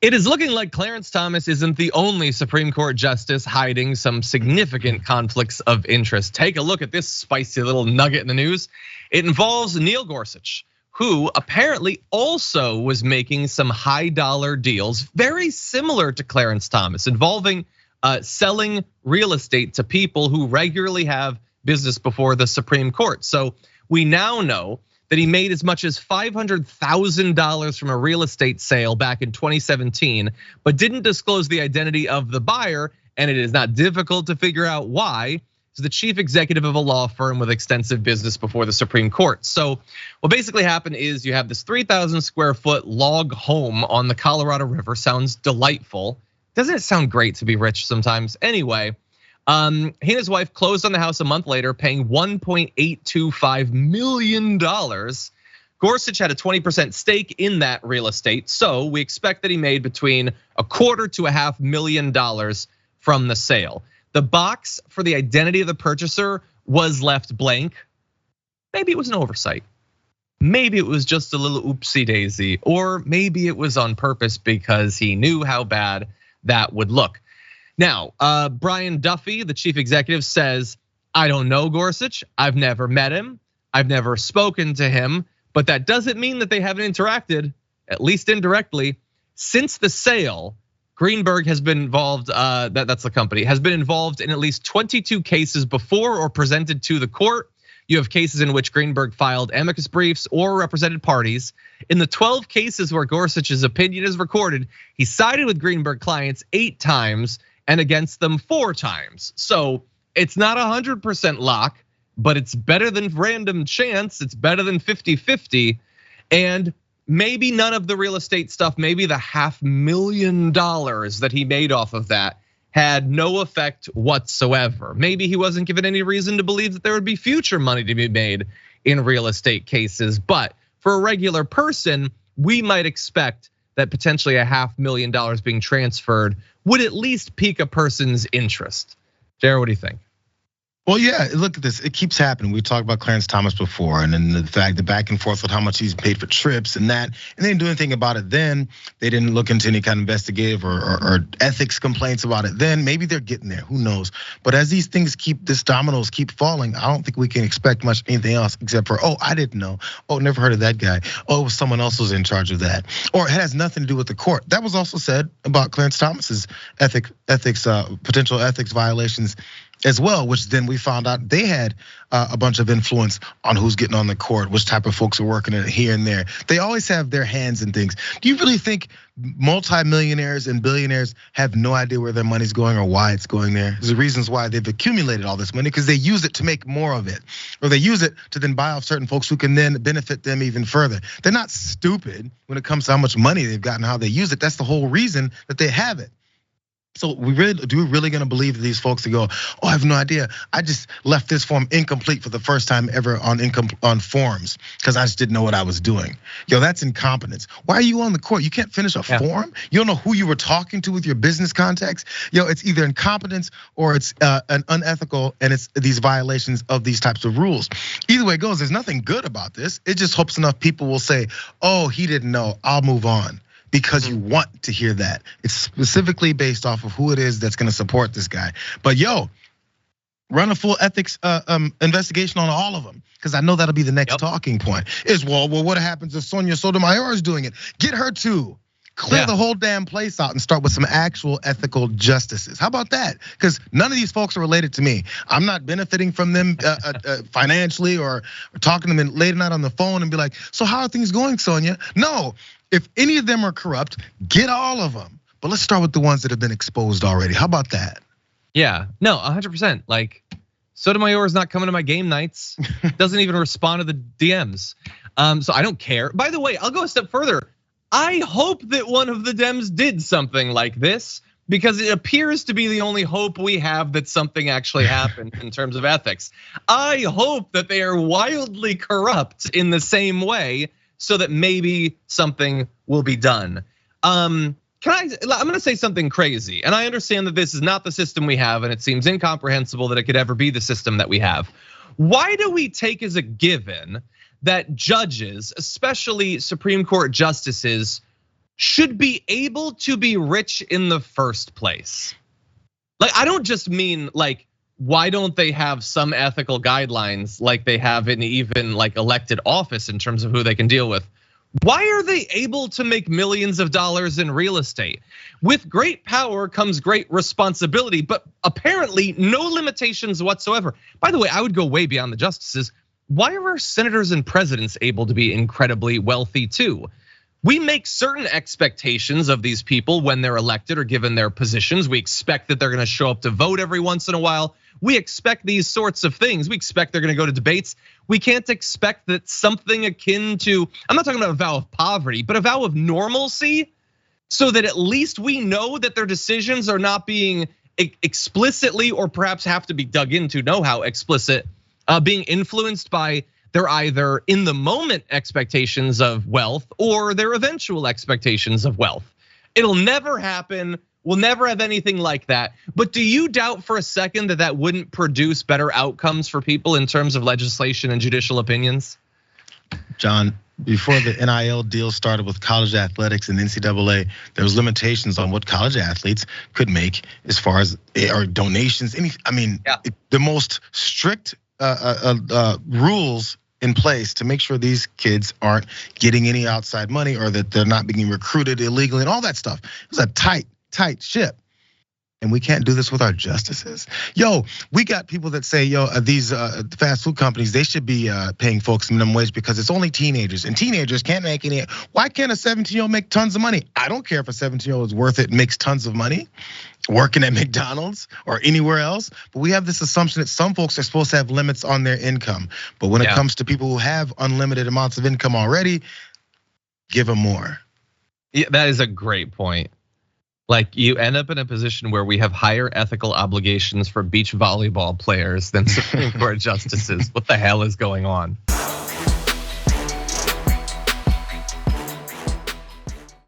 It is looking like Clarence Thomas isn't the only Supreme Court justice hiding some significant conflicts of interest. Take a look at this spicy little nugget in the news. It involves Neil Gorsuch, who apparently also was making some high dollar deals, very similar to Clarence Thomas, involving selling real estate to people who regularly have business before the Supreme Court. So we now know that he made as much as $500,000 from a real estate sale back in 2017, but didn't disclose the identity of the buyer, and it is not difficult to figure out why. He's the chief executive of a law firm with extensive business before the Supreme Court. So what basically happened is you have this 3,000 square foot log home on the Colorado River. Sounds delightful. Doesn't it sound great to be rich sometimes? Anyway, he and his wife closed on the house a month later, paying $1.825 million. Gorsuch had a 20% stake in that real estate, so we expect that he made between $250,000 to $500,000 from the sale. The box for the identity of the purchaser was left blank. Maybe it was an oversight. Maybe it was just a little oopsie daisy, or maybe it was on purpose because he knew how bad that would look. Now, Brian Duffy, the chief executive, says, I don't know Gorsuch, I've never met him, I've never spoken to him, but that doesn't mean that they haven't interacted, at least indirectly. Since the sale, Greenberg has been involved, that's the company, has been involved in at least 22 cases before or presented to the court. You have cases in which Greenberg filed amicus briefs or represented parties. In the 12 cases where Gorsuch's opinion is recorded, he sided with Greenberg clients 8 times and against them 4 times. So it's not 100% lock, but it's better than random chance. It's better than 50-50. And maybe none of the real estate stuff, maybe the $500,000 that he made off of that had no effect whatsoever. Maybe he wasn't given any reason to believe that there would be future money to be made in real estate cases. But for a regular person, we might expect that potentially $500,000 being transferred would at least pique a person's interest. Jared, what do you think? Well, yeah, look at this. It keeps happening. We talked about Clarence Thomas before, and then the fact that back and forth with how much he's paid for trips and that, and they didn't do anything about it then. They didn't look into any kind of investigative or ethics complaints about it then. Maybe they're getting there, who knows? But as these things these dominoes keep falling, I don't think we can expect much anything else except for, oh, I didn't know. Oh, never heard of that guy. Oh, it was someone else was in charge of that. Or it has nothing to do with the court. That was also said about Clarence Thomas's potential ethics violations as well, which then we found out they had a bunch of influence on who's getting on the court, which type of folks are working it here and there. They always have their hands in things. Do you really think multimillionaires and billionaires have no idea where their money's going or why it's going there? There's the reasons why they've accumulated all this money, because they use it to make more of it, or they use it to then buy off certain folks who can then benefit them even further. They're not stupid when it comes to how much money they've got and how they use it. That's the whole reason that they have it. So we really gonna believe that these folks that go, oh, I have no idea. I just left this form incomplete for the first time ever on forms because I just didn't know what I was doing. Yo, that's incompetence. Why are you on the court? You can't finish a form? You don't know who you were talking to with your business contacts? Yo, it's either incompetence or it's an unethical, and it's these violations of these types of rules. Either way it goes, there's nothing good about this. It just hopes enough people will say, oh, he didn't know, I'll move on. Because you want to hear that. It's specifically based off of who it is that's gonna support this guy. But yo, run a full ethics investigation on all of them, because I know that'll be the next talking point. Is well, what happens if Sonia Sotomayor is doing it? Get her too. Clear the whole damn place out and start with some actual ethical justices. How about that? Because none of these folks are related to me. I'm not benefiting from them financially or talking to them late at night on the phone and be like, so how are things going, Sonia? No. If any of them are corrupt, get all of them. But let's start with the ones that have been exposed already. How about that? Yeah, no, 100%. Like, Sotomayor is not coming to my game nights. Doesn't even respond to the DMs. So I don't care. By the way, I'll go a step further. I hope that one of the Dems did something like this, because it appears to be the only hope we have that something actually happened in terms of ethics. I hope that they are wildly corrupt in the same way, so that maybe something will be done. I'm gonna say something crazy, and I understand that this is not the system we have, and it seems incomprehensible that it could ever be the system that we have. Why do we take as a given that judges, especially Supreme Court justices, should be able to be rich in the first place. Like, I don't just mean like, why don't they have some ethical guidelines like they have in even like elected office in terms of who they can deal with? Why are they able to make millions of dollars in real estate? With great power comes great responsibility, but apparently no limitations whatsoever. By the way, I would go way beyond the justices. Why are our senators and presidents able to be incredibly wealthy too? We make certain expectations of these people when they're elected or given their positions. We expect that they're gonna show up to vote every once in a while. We expect these sorts of things. We expect they're gonna go to debates. We can't expect that something akin to, I'm not talking about a vow of poverty, but a vow of normalcy, so that at least we know that their decisions are not being explicitly, or perhaps have to be dug into, know how explicit, being influenced by their either in the moment expectations of wealth or their eventual expectations of wealth. It'll never happen. We'll never have anything like that. But do you doubt for a second that that wouldn't produce better outcomes for people in terms of legislation and judicial opinions? John, before the NIL deal started with college athletics and NCAA, there was limitations on what college athletes could make as far as or donations. The most strict rules in place to make sure these kids aren't getting any outside money or that they're not being recruited illegally and all that stuff. It was a tight ship. And we can't do this with our justices. Yo, we got people that say, these fast food companies, they should be paying folks minimum wage because it's only teenagers and teenagers can't make any. Why can't a 17-year-old make tons of money? I don't care if a 17-year-old is worth it and makes tons of money working at McDonald's or anywhere else. But we have this assumption that some folks are supposed to have limits on their income. But when it comes to people who have unlimited amounts of income already, give them more. Yeah, that is a great point. Like, you end up in a position where we have higher ethical obligations for beach volleyball players than Supreme Court justices. What the hell is going on?